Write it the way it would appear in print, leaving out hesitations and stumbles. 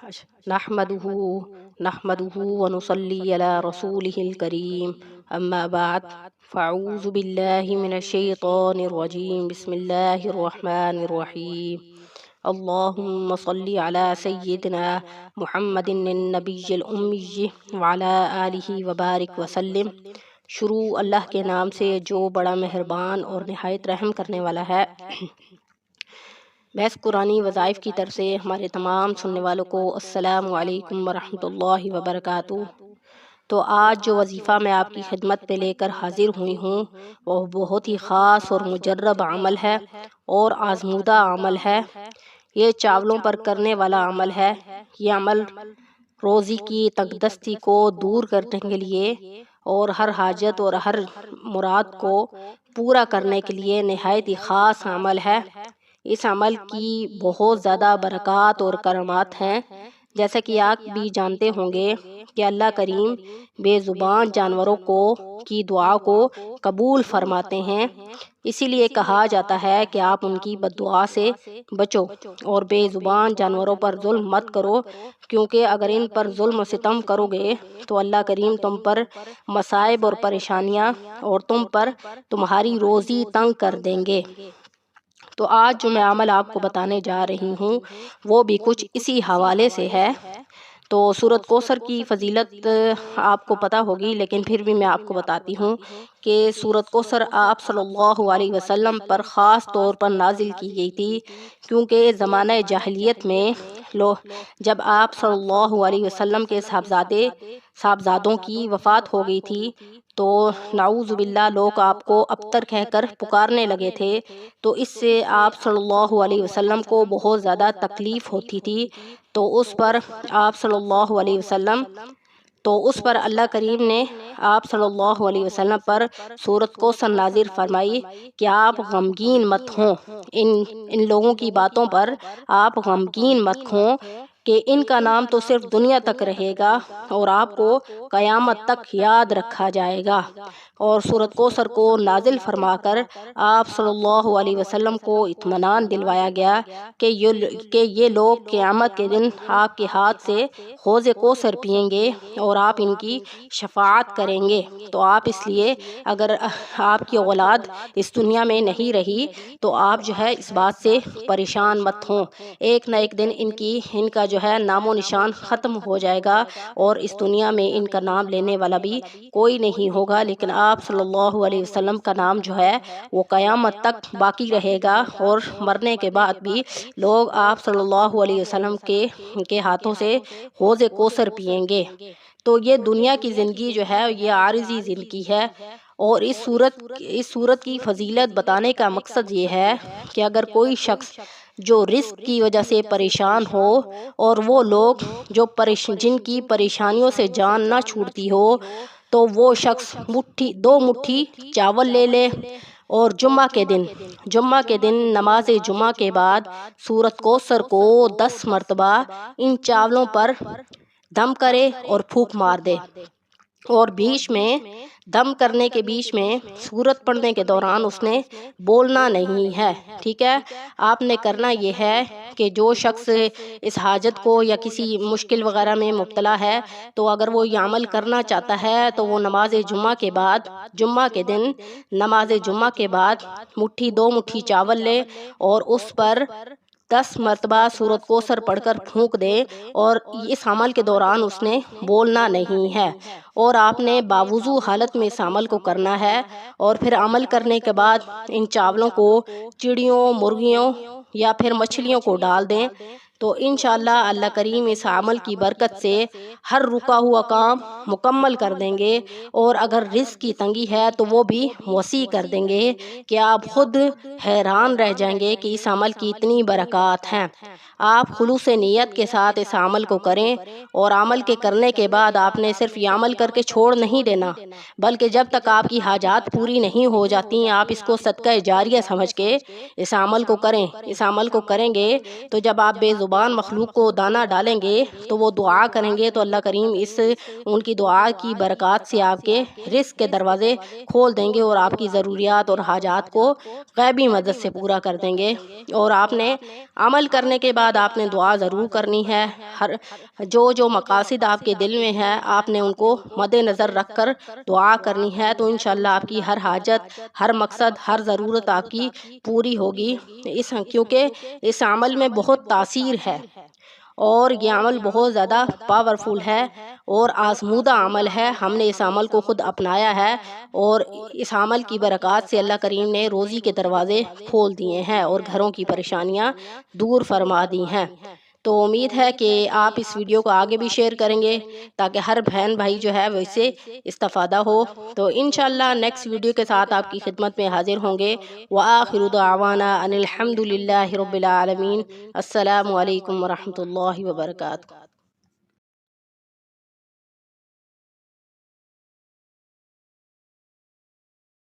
نحمدہ ونصلی علی رسولہ الکریم اما بعد فاعوذ باللہ من الشیطان الرجیم بسم اللہ الرحمن الرحیم اللہم صلی علی سیدنا محمد النبی الامی وعلی آلہ وبارک وسلم۔ شروع اللہ کے نام سے جو بڑا مہربان اور نہایت رحم کرنے والا ہے۔ بحث قرآنی وظائف کی طرف سے ہمارے تمام سننے والوں کو السلام علیکم ورحمۃ اللہ وبرکاتہ۔ تو آج جو وظیفہ میں آپ کی خدمت پہ لے کر حاضر ہوئی ہوں وہ بہت ہی خاص اور مجرب عمل ہے اور آزمودہ عمل ہے۔ یہ چاولوں پر کرنے والا عمل ہے۔ یہ عمل روزی کی تنگ دستی کو دور کرنے کے لیے اور ہر حاجت اور ہر مراد کو پورا کرنے کے لیے نہایت ہی خاص عمل ہے۔ اس عمل کی بہت زیادہ برکات اور کرامات ہیں، جیسا کہ آپ بھی جانتے ہوں گے کہ اللہ کریم بے زبان جانوروں کی دعا کو قبول فرماتے ہیں۔ اسی لیے کہا جاتا ہے کہ آپ ان کی بد دعا سے بچو اور بے زبان جانوروں پر ظلم مت کرو، کیونکہ اگر ان پر ظلم و ستم کرو گے تو اللہ کریم تم پر مصائب اور پریشانیاں اور تم پر تمہاری روزی تنگ کر دیں گے۔ تو آج جو میں عمل آپ کو بتانے جا رہی ہوں وہ بھی کچھ اسی حوالے سے ہے۔ تو سورۃ کوثر کی فضیلت آپ کو پتہ ہوگی، لیکن پھر بھی میں آپ کو بتاتی ہوں کہ سورۃ کوثر آپ صلی اللہ علیہ وسلم پر خاص طور پر نازل کی گئی تھی، کیونکہ زمانہ جاہلیت میں جب آپ صلی اللہ علیہ وسلم کے صاحبزادوں کی وفات ہو گئی تھی تو نعوذ باللہ لوگ آپ کو ابتر کہہ کر پکارنے لگے تھے، تو اس سے آپ صلی اللہ علیہ وسلم کو بہت زیادہ تکلیف ہوتی تھی۔ تو اس پر آپ صلی اللہ علیہ وسلم اللہ کریم نے آپ صلی اللہ علیہ وسلم پر سورۃ کوثر نازل فرمائی کہ آپ غمگین مت ہوں، ان لوگوں کی باتوں پر آپ غمگین مت ہوں کہ ان کا نام تو صرف دنیا تک رہے گا اور آپ کو قیامت تک یاد رکھا جائے گا۔ اور سورۃ کوثر کو نازل فرما کر آپ صلی اللہ علیہ وسلم کو اطمینان دلوایا گیا کہ یہ لوگ قیامت کے دن آپ کے ہاتھ سے حوض کوثر پئیں گے اور آپ ان کی شفاعت کریں گے۔ تو آپ اس لیے اگر آپ کی اولاد اس دنیا میں نہیں رہی تو آپ جو ہے اس بات سے پریشان مت ہوں، ایک نہ ایک دن ان کا جو ہے نام و نشان ختم ہو جائے گا اور اس دنیا میں ان کا نام لینے والا بھی کوئی نہیں ہوگا، لیکن آپ صلی اللہ علیہ وسلم کا نام جو ہے وہ قیامت تک باقی رہے گا اور مرنے کے بعد بھی لوگ آپ صلی اللہ علیہ وسلم کے ہاتھوں سے حوض کوثر پئیں گے۔ تو یہ دنیا کی زندگی جو ہے یہ عارضی زندگی ہے، اور اس صورت کی فضیلت بتانے کا مقصد یہ ہے کہ اگر کوئی شخص جو رزق کی وجہ سے پریشان ہو اور وہ لوگ جن کی پریشانیوں سے جان نہ چھوٹتی ہو تو وہ شخص دو مٹھی چاول لے لے اور جمعہ کے دن نماز جمعہ کے بعد سورۃ کوثر کو 10 مرتبہ ان چاولوں پر دم کرے اور پھونک مار دے، اور دم کرنے کے بیچ میں سورت پڑھنے کے دوران اس نے بولنا نہیں ہے، ٹھیک ہے۔ آپ نے کرنا یہ ہے کہ جو شخص اس حاجت کو یا کسی مشکل وغیرہ میں مبتلا ہے تو اگر وہ یہ عمل کرنا چاہتا ہے تو وہ نماز جمعہ کے دن نماز جمعہ کے بعد دو مٹھی چاول لے اور اس پر 10 مرتبہ سورۃ کوثر پڑھ کر پھونک دے، اور اس عمل کے دوران اس نے بولنا نہیں ہے، اور آپ نے باوضو حالت میں اس عمل کو کرنا ہے۔ اور پھر عمل کرنے کے بعد ان چاولوں کو چڑیوں، مرغیوں یا پھر مچھلیوں کو ڈال دیں، تو انشاءاللہ اللہ کریم اس عمل کی برکت سے ہر رکا ہوا کام مکمل کر دیں گے، اور اگر رزق کی تنگی ہے تو وہ بھی وسیع کر دیں گے کہ آپ خود حیران رہ جائیں گے کہ اس عمل کی اتنی برکات ہیں۔ آپ خلوص نیت کے ساتھ اس عمل کو کریں، اور عمل کے کرنے کے بعد آپ نے صرف یہ عمل کر کے چھوڑ نہیں دینا، بلکہ جب تک آپ کی حاجات پوری نہیں ہو جاتی آپ اس کو صدقہ جاریہ سمجھ کے اس عمل کو کریں۔ اس عمل کو کریں گے تو جب آپ بے زبان مخلوق کو دانہ ڈالیں گے تو وہ دعا کریں گے تو اللہ کریم ان کی دعا کی برکات سے آپ کے رزق کے دروازے کھول دیں گے اور آپ کی ضروریات اور حاجات کو غیبی مدد سے پورا کر دیں گے۔ اور آپ نے عمل کرنے کے بعد آپ نے دعا ضرور کرنی ہے، جو مقاصد آپ کے دل میں ہے آپ نے ان کو مد نظر رکھ کر دعا کرنی ہے، تو انشاءاللہ آپ کی ہر حاجت، ہر مقصد، ہر ضرورت آپ کی پوری ہوگی۔ کیونکہ اس عمل میں بہت تاثیر ہے اور یہ عمل بہت زیادہ پاورفل ہے اور آزمودہ عمل ہے۔ ہم نے اس عمل کو خود اپنایا ہے اور اس عمل کی برکات سے اللہ کریم نے روزی کے دروازے کھول دیے ہیں اور گھروں کی پریشانیاں دور فرما دی ہیں۔ تو امید ہے کہ آپ اس ویڈیو کو آگے بھی شیئر کریں گے تاکہ ہر بہن بھائی جو ہے وہ اس سے استفادہ ہو۔ تو انشاءاللہ نیکسٹ ویڈیو کے ساتھ آپ کی خدمت میں حاضر ہوں گے۔ وآخر دعوانا ان الحمد للہ رب العالمین۔ السلام علیکم ورحمۃ اللہ وبرکاتہ۔